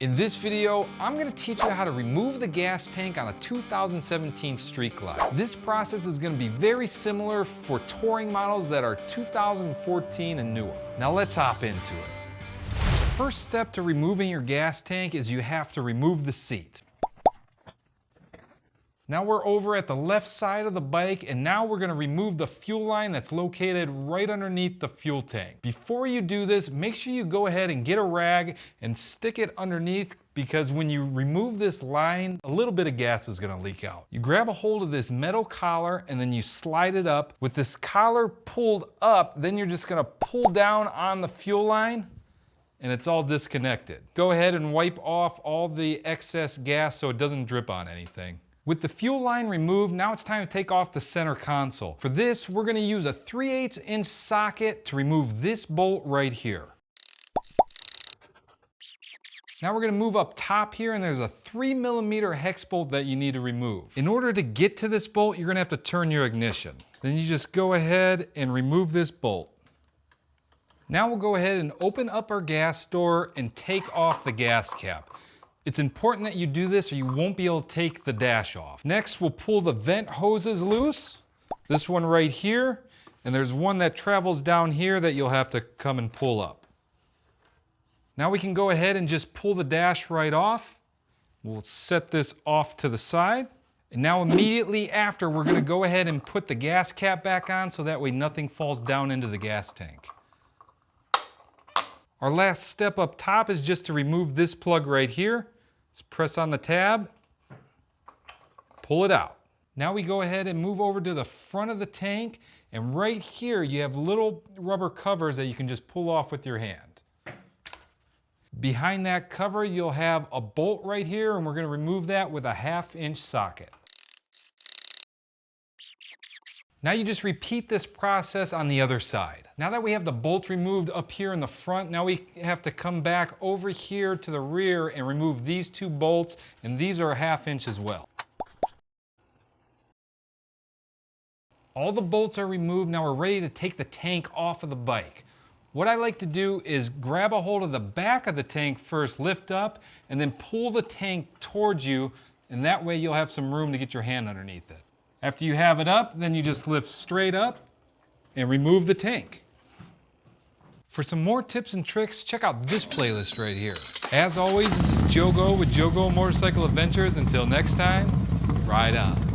In this video, I'm going to teach you how to remove the gas tank on a 2017 Street Glide. This process is going to be very similar for touring models that are 2014 and newer. Now let's hop into it. The first step to removing your gas tank is you have to remove the seat. Now we're over at the left side of the bike, and now we're going to remove the fuel line that's located right underneath the fuel tank. Before you do this, make sure you go ahead and get a rag and stick it underneath, because when you remove this line, a little bit of gas is going to leak out. You grab a hold of this metal collar and then you slide it up. With this collar pulled up, then you're just going to pull down on the fuel line and it's all disconnected. Go ahead and wipe off all the excess gas so it doesn't drip on anything. With the fuel line removed, now it's time to take off the center console. For this, we're going to use a 3/8 inch socket to remove this bolt right here. Now we're going to move up top here, and there's a 3mm hex bolt that you need to remove. In order to get to this bolt, you're going to have to turn your ignition. Then you just go ahead and remove this bolt. Now we'll go ahead and open up our gas door and take off the gas cap. It's important that you do this or you won't be able to take the dash off. Next, we'll pull the vent hoses loose. This one right here, and there's one that travels down here that you'll have to come and pull up. Now we can go ahead and just pull the dash right off. We'll set this off to the side. And now immediately after, we're going to go ahead and put the gas cap back on so that way nothing falls down into the gas tank. Our last step up top is just to remove this plug right here. Just press on the tab, pull it out. Now we go ahead and move over to the front of the tank, and right here you have little rubber covers that you can just pull off with your hand. Behind that cover you'll have a bolt right here, and we're going to remove that with a 1/2 inch socket. Now you just repeat this process on the other side. Now that we have the bolts removed up here in the front, now we have to come back over here to the rear and remove these 2 bolts, and these are a 1/2 inch as well. All the bolts are removed. Now we're ready to take the tank off of the bike. What I like to do is grab a hold of the back of the tank first, lift up, and then pull the tank towards you, and that way you'll have some room to get your hand underneath it. After you have it up, then you just lift straight up and remove the tank. For some more tips and tricks, check out this playlist right here. As always, this is Jogo with Jogo Motorcycle Adventures. Until next time, ride on.